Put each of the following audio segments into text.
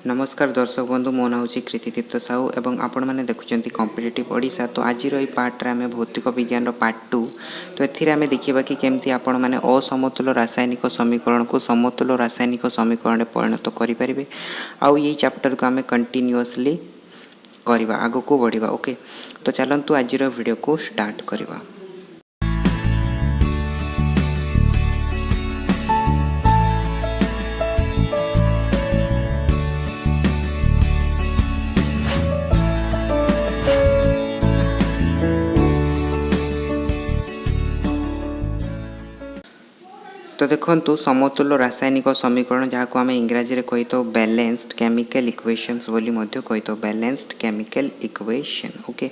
नमस्कार दर्शक बंधु मो ना हूँ कृतिदीप्त साहू एवं आपण मैंने देखुं कॉम्पिटिटिव ओडिशा। तो आज पार्ट रे आम भौतिक विज्ञान पार्ट 2। तो ये आम देखा कि केमती आपण मैंने असमतुल रासायनिक समीकरण को समतुल रासायनिक समीकरण में परिणत करें। आउ ये चैप्टर को आम कंटिन्यूअसली करवा आग को बढ़िया। ओके, तो चलतु आज वीडियो को स्टार्ट करवा। तो देखो समतुल्य रासायनिक समीकरण जहाँ को आम इंग्राजी में कही तो बैलेंस्ड केमिकल इक्वेशंस बोली कही तो बैलेंस्ड केमिकल इक्वेशन। ओके,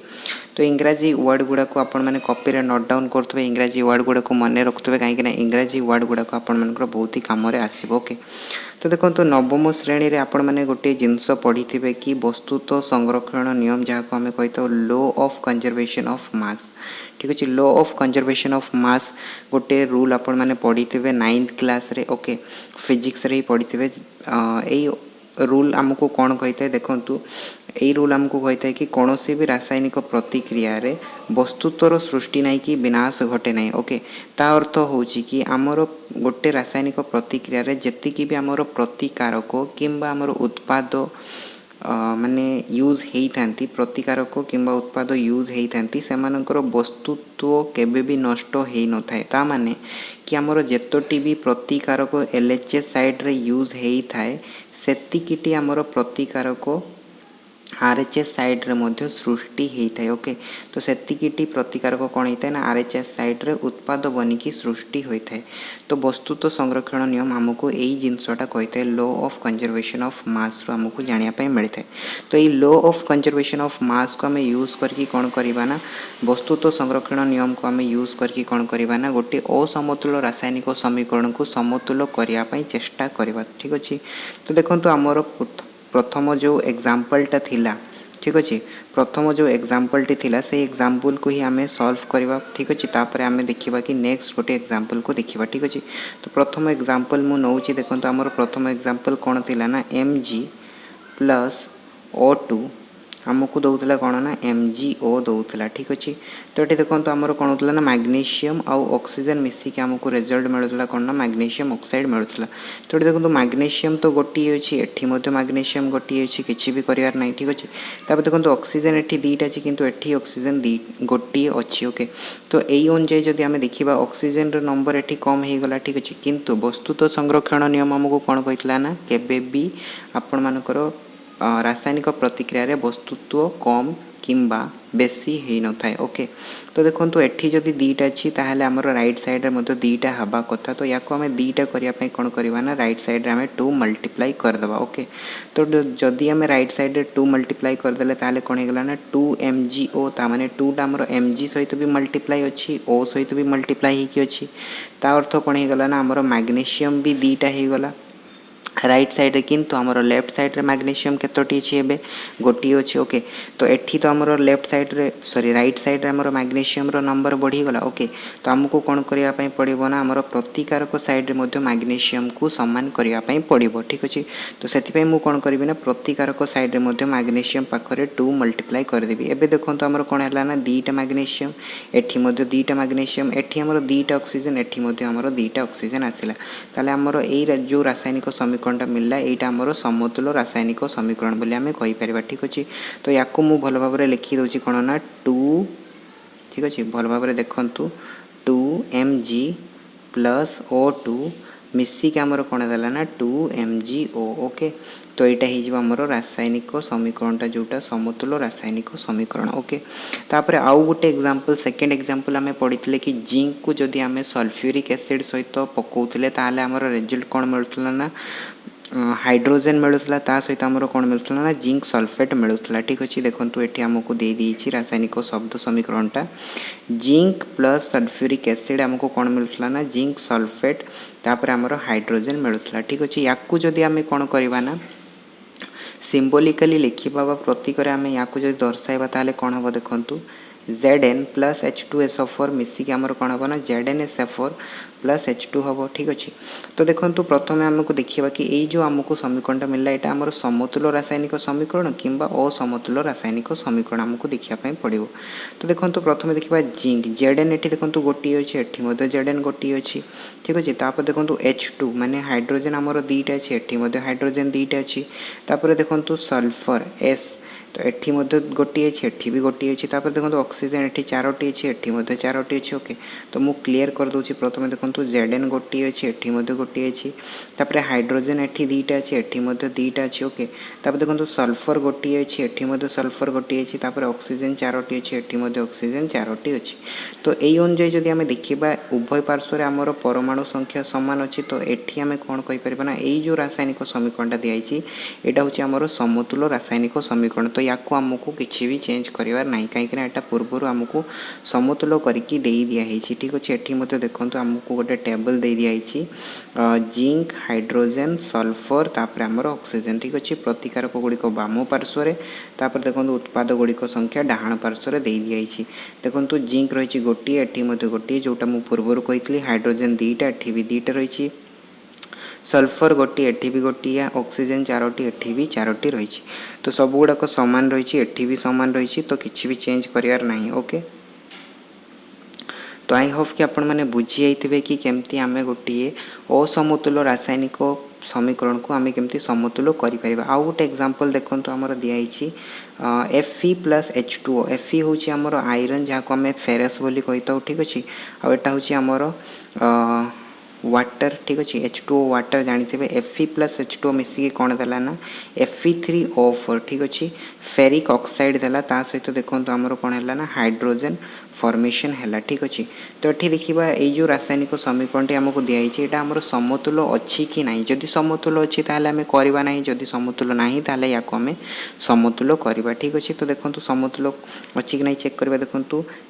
तो इंग्राजी वर्ड गुड़ाक आपण मैंने कॉपी रे नोट डाउन करुवे, इंग्राजी वर्ड गुड़ाक मन रखुवे कहीं इंग्राजी वर्ड गुड़ाक आपण मन बहुत ही कम आसो। ओके, तो देखो नवम श्रेणी रे आपण मैंने गोटे जिनस पढ़ी थे कि वस्तुत संरक्षण नियम जहाँ को आम कही तो लॉ ऑफ कंजर्वेशन ऑफ मास। ठीक अच्छे, लॉ ऑफ कंजर्वेशन ऑफ मास गोटे रूल आपण मैंने पढ़ी थे 9th क्लास रे। ओके, फिजिक्स रे पढ़ी थे। यही रूल आमको कौन कही था देखु, यही रूल आमको कही था कि कौन सी भी रासायनिक प्रतिक्रिया रे वस्तुत्वर सृष्टि नहीं कि विनाश घटे नहीं। ओके, ता अर्थ हूँ कि आमर गोटे रासायनिक प्रतिक्रिया रे जेतिकी भी आमर प्रतिकारक किंबा आमर उत्पाद माने यूज होती प्रतिकारक किंबा उत्पाद यूज होती से वस्तुत्व केबे भी नष्ट हो न थाए। ता माने कि आमर जेतोटी भी प्रतिकारक एलएचएस साइड रे यूज होता है सेतिकिटी आमर प्रतिकारक आरएचएस साइड रे मध्य सृष्टि होता है। ओके, तो सेतिकिटी प्रतिकारक कौन होता है ना आरएचएस साइड रे उत्पाद बनिकी सृष्टि होता है। तो वस्तुत्व संरक्षण नियम आमको यही जिनसटा कही था law of conservation of mass रो आमको जानापी मिलता है। तो ये law of conservation of mass को आम यूज करके कौन करवा ना वस्तुत्व संरक्षण नियम को आम यूज करके कौन करवा ना गोटे असमतुल रासायनिक समीकरण को समतुल करने चेष्टा करवा। ठीक अच्छे, तो देखो आमर प्रथम जो एग्जाम्पलटा थिला, ठीक अच्छे, प्रथम जो एग्जाम्पलटी थिला से एग्जाम्पल को ही आम सॉल्व करवा। ठीक अच्छे, तापर आम देखा कि नेक्स्ट गोटे एग्जाम्पल को देखा। ठीक अच्छे, तो प्रथम एग्जाम्पल मु नौ देखो आमर प्रथम एग्जाम्पल कौन थिला ना Mg प्लस O2 आमको दौला कौन ना MgO दौला। ठीक अच्छे, तो ये देखो आमर कौन होता ना मैग्नीशियम आउ ऑक्सीजन मिसिक आमको रिजल्ट मिलूला कौन ना मैग्नीशियम ऑक्साइड मिलूला। तो ये देखो मैग्नीशियम तो गोटे अच्छी एटी मैग्नीशियम गोटे अच्छी किसी भी करार ना। ठीक अच्छे, तापर देखो ऑक्सीजन एटी दीटा अच्छी किंतु एटी ऑक्सीजन गोटे अच्छी। ओके, तो यही अनुजाई जदि आम देखा ऑक्सीजन नंबर एटी कम हो गला। ठीक अच्छे, किंतु वस्तुत्व संरक्षण नियम आमको कौन कहला ना केबे भी आपण मानकर रासायनिक प्रतिक्रिया रे वस्तुत्व कम किंबा बेसी हो न थाए। ओके, तो देखो एठी जदि दीटा अच्छी ताहले आमर राइट साइड रे मध्य दीटा हवा कथा। तो या आम दीटा करने कौन करवा ना राइट साइड रे आम 2 मल्टीप्लाई करदे। ओके, तो जदि आम राइट साइड रे 2 मल्टीप्लाई करदे ताहले कौन होगा ना 2MgO ता माने 2टा आमर Mg सहित भी मल्टीप्लाई अच्छी O सहित भी मल्टीप्लाई होकी अच्छी। ता अर्थ कौन होगा ना आमर मैग्नीशियम भी दीटा हो गला राइट साइड रे, किंतु आमर लेफ्ट साइड रे मैग्नीशियम केतोटी अछि एबे गोटी अछि। ओके, तो एठी तो आमर लेफ्ट साइड रे सॉरी राइट साइड रे आमर मैग्नीशियम रो नंबर बढ़ी गला। ओके, तो आमको कोन करिया पई पड़िबो ना आमर प्रतिकारक साइड रे मध्ये मैग्नीशियम को समान करिया पई पड़िबो। ठीक अछि, तो सेति पई मु कोन करबी ना प्रतिकारक साइड रे मध्ये मैग्नीशियम पाखरे 2 मल्टीप्लाई कर देबी। एबे देखंतो आमर कोन हला ना दीटा मैग्नीशियम एठी मध्ये दीटा मैग्नीशियम एठी आमर दीटा ऑक्सीजन एठी मध्ये आमर दीटा ऑक्सीजन आसिला। ताले आमर एई जो रासायनिक समीकरण मिलला एटा आमर समतुल रासायनिक समीकरण बोली आमे कहि परिबा। ठीक अछि, तो याको मु भल भाव रे लिखि दोछि कोन ना 2। ठीक अछि, भल भाव रे देखंतु 2Mg प्लस O2 मिसिक आमर कोन देला ना 2MgO। ओके, तो यहाँ हो आमर रासायनिक समीकरणटा जोटा समतुल रासायनिक समीकरण। ओके, तापर आउ गोटे एग्जांपल सेकंड एग्जांपल आमे पढ़िथिले कि जिंक को जदि आमे सल्फ्यूरिक एसिड सहित पकाउथिले ताले आमर रिजल्ट कोन मिलुथला ना हाइड्रोजन मिलूला ता सहित आमर कौन मिलूला ना जिंक सल्फेट मिलूला। ठीक अच्छे, देखो ये आमको दे देछि रासायनिक शब्द समीकरणटा जिंक प्लस सल्फ्यूरिक एसिड आमको कौन मिलूला ना जिंक सल्फेट तापर आमर हाइड्रोजन मिलूला। ठीक अच्छे, याकू जदि आमे कौन करवा ना सिम्बोलिकली लिखिबा प्रतीक आम या दर्शाइबा ताले कौन हम देखंतु Zn प्लस H2SO4 मिसिक आमर कौन हम ना ZnSO4 प्लस H2 हम ठीक अच्छे। तो देखो प्रथम आमको देखा कि ये जो आमको समीकरण मिलला यहाँ आमर समतुल्य रासायनिक समीकरण किंबा असमतुल्य रासायनिक समीकरण आमको देखापी पड़ो। तो देखो प्रथम देखा जिंक Zn ये देखो गोटे अच्छे एटी Zn गोटे अच्छी ठीक अच्छे। तापर देखो H2 माने हाइड्रोजेन आमर दुईटा अच्छे एटी हाइड्रोजेन दुईटा अच्छी। तापर देखो सल्फर S तो एठी गोटे अच्छे एठी भी गोटे अच्छी। तापर देखो ऑक्सीजन एठी चारोटी अच्छे एठी चारोटी अच्छे ओके। तो मु क्लीयर कर दूची प्रथम देखो Zn गोटे अच्छे एठी गोटे अच्छी। तापर हाइड्रोजेन एठी दुईटा अच्छे एठी दुईटा अच्छे ओके। तापर देखो सल्फर गोटे अच्छे एठी सल्फर गोटे अच्छी। तापर ऑक्सीजन चारोटी अच्छे एठी ऑक्सीजन चारोटी अच्छी। तो यही अनुजाई जदि आम देखा उभय पार्श्व आमर परमाणु संख्या सामान अच्छी तो एठी आम कौन कहीपर ना यही जो रासायनिक समीकरण दिखाई यहाँ हूँ आमर समतुल्य रासायनिक समीकरण। तो या आमको किसी भी चेंज करार ना कहीं यहाँ पूर्वर आमको समतुल्य करके दिखाई ठीक अच्छे। एटी देखो आमको गोटे टेबल दे दिखाई जिंक हाइड्रोजेन सल्फर तापर आमर ऑक्सीजन ठीक अच्छे। प्रतिकारक गुड़िक बाम पार्श्व तापर देखो उत्पाद गुड़िक संख्या डाहाण पार्श्व दे दिखाई। देखो जिंक रही गोटे एटी गोटे जोटा मुझे पूर्वर कही हाइड्रोजेन दुईटा एटी भी दुईटा रही सल्फर गोटे एटी भी गोटे ऑक्सीजन चारोटी एटी भी चारोटी रही। तो सब गुड़ाक सामान रही एटी भी सामान रही तो किसी भी चेंज करार ना ओके। तो आई होप कि आपण मैंने बुझी जाइए कि केमती आम गोटे असमतुल्य रासायनिक समीकरण को आम केमती समतुल्य कर। आउ गोटे एग्जांपल देखो आमर दिखाई Fe प्लस H2O Fe हूँ आमर आयरन जहाँ को आम फेरस बोली कही था ठीक अच्छे। आटा हूँ आमर वाटर ठीक अच्छे H2O वाटर जानते Fe प्लस H2O मिसिकी कौन देला ना Fe3O4 ठीक अच्छे। फेरिक ऑक्साइड देला ता सहित देखो आमर कौन है ना हाइड्रोजेन फॉर्मेशन है ठीक अच्छे। तो ये देखा ये जो रासायनिक समीकरण आमको दिखाई यहाँ आमर समतुल्य अच्छी कि ना जदि समतुल्य अच्छी ताल आम करवा ना जदि समतुल्य ना ताल या आम समतुल्य करवा ठीक अच्छे। तो देखो समतुल्य अच्छी कि ना चेक करवा देखो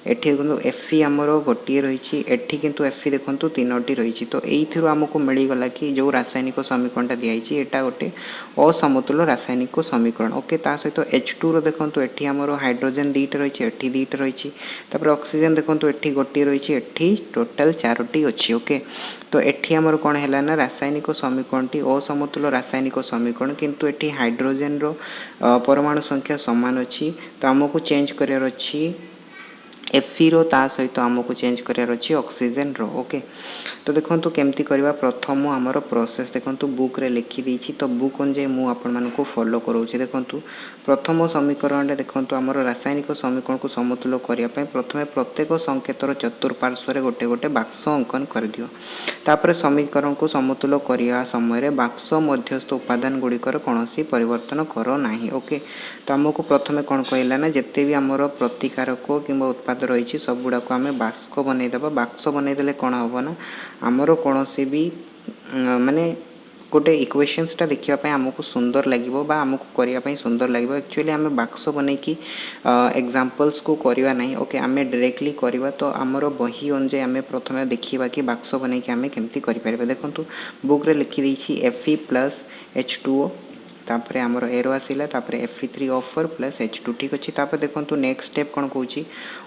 ये देखो Fe आमर गोटे रही एटी किंतु Fe देखो तीनोटी रही। तो यही आमको मिलगला कि जो रासायनिक समीकरण दिखाई यहाँ गोटे असमतुल्य रासायनिक समीकरण ओके। ता सहित H2 रो देखो ये आमर हाइड्रोजेन दुईटा रही एटी दुईटा रही। तापर ऑक्सीजन देखो ये गोटे रही एटी टोटाल चारोटी अच्छी ओके। तो एठी आमर कौन है ना रासायनिक समीकरण टी असमतुल्य रासायनिक समीकरण किंतु एठी हाइड्रोजेन रो परमाणु संख्या सामान अच्छी। तो आमको चेंज करार अच्छी Fe रो ता सहित आमको चेंज करार अच्छी ऑक्सीजन रो ओके। तो देखो केमती करवा प्रथम आमर प्रोसेस देखो बुक रे लिखी देछि। तो बुक अनुसार मुझे आपण मानक फॉलो करोछि। देखो प्रथम समीकरण देखो आमर रासायनिक समीकरण को समतुल्य करने प्रथम प्रत्येक संकेतर चतुर्पार्श्व गोटे गोटे बाक्स अंकन कर दियो। तापर समीकरण को समतुल्य करने समय बाक्स मध्यस्थ उपादान गुड़िकर कौन परिवर्तन करो नाही ओके। तो आमको प्रथम कौन कहला ना जिते भी आमर प्रतिकारक किंबा उत्पाद रही सब गुड़ाक आम बाक्स बनईदेवा। बाक्स बनईदे कौन हम ना आमर कौन भी माने गोटे इक्वेशन्सटा देखापी आमको सुंदर लगे बा आमको करने सुंदर लगे। एक्चुअली आम बाक्स बनईकी एग्जांपल्स को करवा ना ओके आम डायरेक्टली करवा। तो आमर बही अनुसार आम प्रथम देखा कि बाक्स बनईकी आम केमती कर देखो बुक रे लिखी देछि Fe प्लस H2O तापर आमर एरो आसला तापर Fe3O4 प्लस H2 ठीक अच्छे। तापर देखो नेक्स्ट स्टेप कौन कौन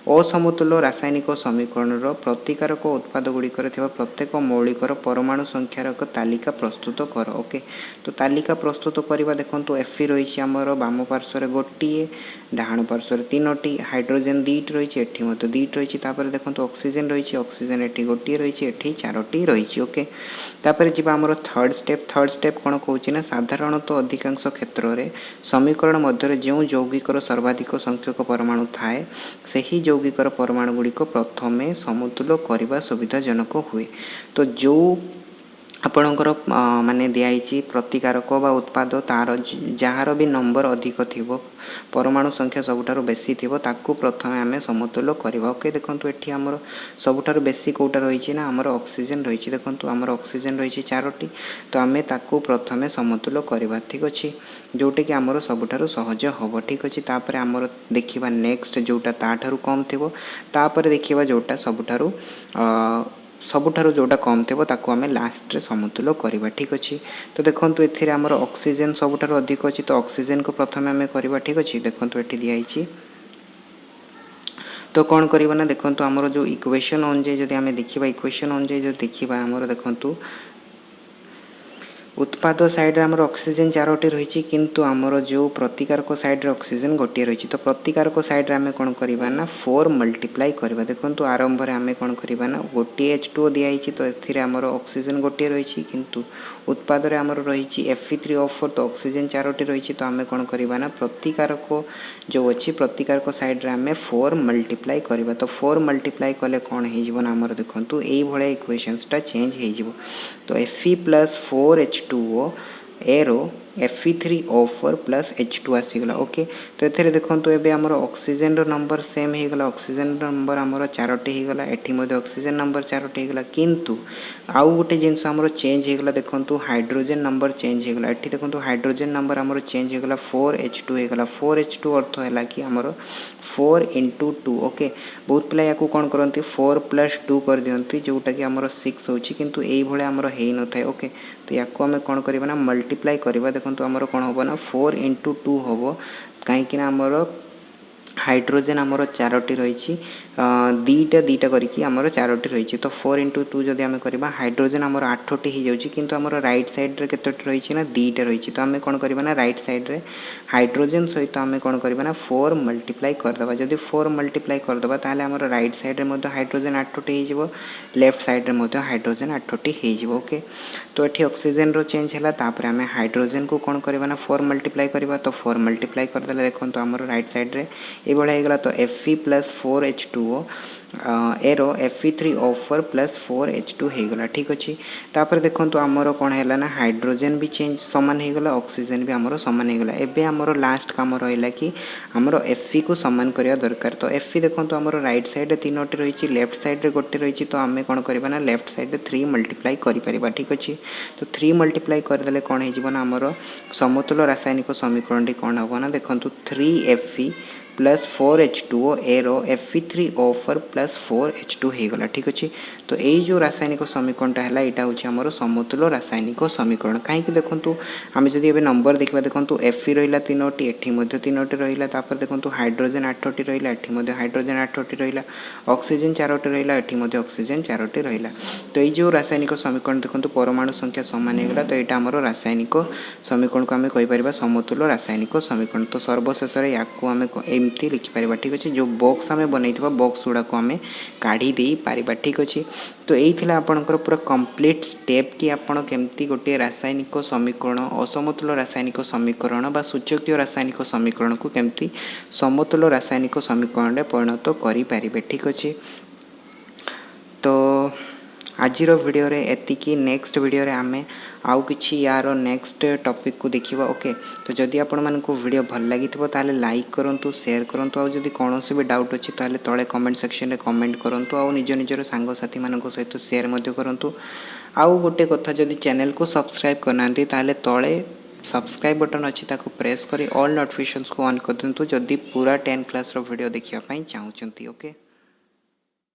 असमतुल्य रासायनिक समीकरण प्रतिकारक उत्पाद गुड़िकर प्रत्येक मौलिकर परमाणु संख्यार एक तालिका प्रस्तुत कर ओके। तो तालिका प्रस्तुत करवा देखो Fe रही आमर बाम पार्श्व गोटे डाहाण पार्श्व तीनोटी हाइड्रोजेन दुईट रही एटी दुईट रही। तापर देखो ऑक्सीजन रही ऑक्सीजन एटी गोटे रही एटी चारोटी रही ओके। तापर जी आमर थर्ड स्टेप कौन कौन ना साधारणतः अधिकांश क्षेत्र में समीकरण मध्य जो यौगिकर सर्वाधिक संख्यक परमाणु थाए सही यौगिकर परमाणु गुड़िक प्रथमे समतुल्य करने सुविधाजनक हुए। तो जो आपणकर माने दिखाई प्रतिकारक बा उत्पाद तार जार भी नंबर अधिक थी परमाणु संख्या सबुठार बेसी थी ताकू प्रथम आम समतुल्य करवा ओके। देखो ये आमर सबुठार बेसी कोटा रही ना आमर ऑक्सीजन रही देखो आमर ऑक्सीजन रही चारोटी। तो आम ताकू प्रथम समतुल्य करवा ठीक अच्छे जोटा कि आमर सबुठार सहज हम ठीक अच्छे। तापर आमर देखा नेक्स्ट जोटा ताठारू कम थी तापर देखा जोटा सबुठारू जोटा कम थी ताकू आम लास्ट रे समतुल्य करवा ठीक अच्छे। तो देखो ये आमर ऑक्सीजन सबुठारू अधिक अच्छी तो ऑक्सीजन को प्रथम आम करवा ठीक अच्छे। देखो ये दिखाई तो कौन करवा ना देखो आमर जो इक्वेशन अनुजाई जब आम देखा इक्वेशन अनुजाई जो देखा आमर देखु उत्पाद साइड्रे आमर ऑक्सीजन 4टी रही किंतु आमर जो प्रतिकारक साइड्रे ऑक्सीजन गोटे रही तो प्रतिकारक साइड्रे आम कौन करवा ना 4 मल्टीप्लाई करवा देखो आरंभ में आम कौन करवा ना गोटे H2O दिखाई तो एमर ऑक्सीजन गोटे रही किंतु उत्पाद आमर रही Fe3O4 तो ऑक्सीजन 4टी रही तो आम कौन करवा ना प्रतिकारक जो अच्छी प्रतिकारक साइड्रे आम 4 मल्टीप्लाई करवा तो 4 मल्टीप्लाई कले कौन हो आमर देखो ये इक्वेशंसटा चेंज हो तो Fe plus 4H2O arrow Fe3O4 plus H2 आसीगला ओके तो ये देखो ये आमर ऑक्सीजन नंबर सेम हो गला ऑक्सीजन नंबर आमर 4टी होगला एटी ऑक्सीजन नंबर 4टी होगला किंतु आउ गोटे जिनस आमर चेंज होगला देखो हाइड्रोजन नंबर चेंज होगला एटी देखो हाइड्रोजन नंबर आमर चेंज होगला 4H2 होगला 4H2 अर्थ है कि आमर 4 into 2 ओके बहुत पिला या कौन करती 4 + 2 कर दियंती जोटा कि आमर 6 होची किंतु एई भले आमर हेई न थाए ओके तो या को आम कौन करबा ना मल्टीप्लाई करबा देखो आमर कौन हम ना 4 into 2 हम कहीं आमर हाइड्रोजन आमर 4टी रही दीटा दीटा करके आमर 4टी रही तो 4 into 2 जदि आम करवा हाइड्रोजन आमर 8टी हो जाऊँगी किंतु आमर राइट साइड्रे केतोटी रही ना दीटा रही तो आम कौन करवा ना राइट साइड्रे हाइड्रोजन सहित आम कौन करवा ना 4 मल्टीप्लाई करदे जदि 4 मल्टीप्लाई करदे ताहले आमर राइट साइड्रे हाइड्रोजन 8टी हो लेफ्ट साइड्रे हाइड्रोजन 8टी हो ओके तो ये ऑक्सीजन रो चेंज है तापर आम हाइड्रोजन को कौन करवा ना 4 मल्टीप्लाई करवा तो 4 मल्टीप्लाई करदे देखो आमर राइट साइड्रे ये होगा तो Fe plus 4H2O arrow Fe3O4 plus 4H2 होगला ठीक अच्छे तापर देखो आमर कौन है ना हाइड्रोजन भी चेंज सामान होगला ऑक्सीजन भी आमर सामान होगला एबे आमर लास्ट काम रहा कि आमर Fe को सामान करवा दरकार तो Fe देखो आमर राइट साइड 3टी रही लेफ्ट साइड गोटे रही तो आम कौन करवा ना लेफ्ट साइड 3 मल्टीप्लाई कर ठीक अच्छे तो 3 मल्टीप्लाई करदे कौन हो आमर समतुल रासायनिक समीकरण टी कौन हम ना देखो 3Fe plus 4H2O arrow Fe3O4 plus 4H2 होगला ठीक अच्छे तो यही जो रासायनिक समीकरणटा है यहाँ हूँ आमर समतुल रासायनिक समीकरण कहीं देखूँ आम जब ये नंबर देखा देखूँ Fe रहा 3टी एटी 3टी रहा देखो हाइड्रोजन 8टी रहा एटी हाइड्रोजन 8टी रहा ऑक्सीजन 4टी रहा एटी ऑक्सीजन 4टी रहा तो ये जो रासायनिक समीकरण देखो परमाणु संख्या सामान होगला तो यहाँ आमर रासायनिक समीकरण को आम कहीपर समतुल रासायनिक समीकरण तो सर्वशेष या आम एमती लिखिपर ठीक अच्छे जो बॉक्स आम बनई बॉक्स गुड़ाक आम काढ़ी दे पारिबा ठीक अच्छे तो यही आपणकर पूरा कंप्लीट स्टेप कि आपड़ केमती गोटे रासायनिक समीकरण असमतुल रासायनिक समीकरण बा सूचकीय रासायनिक समीकरण को केमती समतुल रासायनिक समीकरण में परिणत करें ठीक अच्छे तो आजिर वीडियो रे एतिकी नेक्स्ट वीडियो रे आमे आउ किछि यार नेक्स्ट टॉपिक को देखिबा ओके तो जदि आपण मानको वीडियो भल लागि ताले लाइक करंतु शेयर करंतु आउ जदि कोनोसी भी डाउट अछि ताले तळे कमेंट सेक्शन रे कमेंट करंतु आउ निज निजर सांग साथी मानको सहित शेयर मध्य करंतु आउ गोटे कथा जदि चैनल को सब्सक्राइब करनांती ताले तळे सब्सक्राइब बटन अच्छी ताको प्रेस करी ऑल नोटिफिकेशंस को ऑन कर दिंतु जदि पूरा 10 क्लास रो वीडियो देखिया पई चाहउचंती ओके।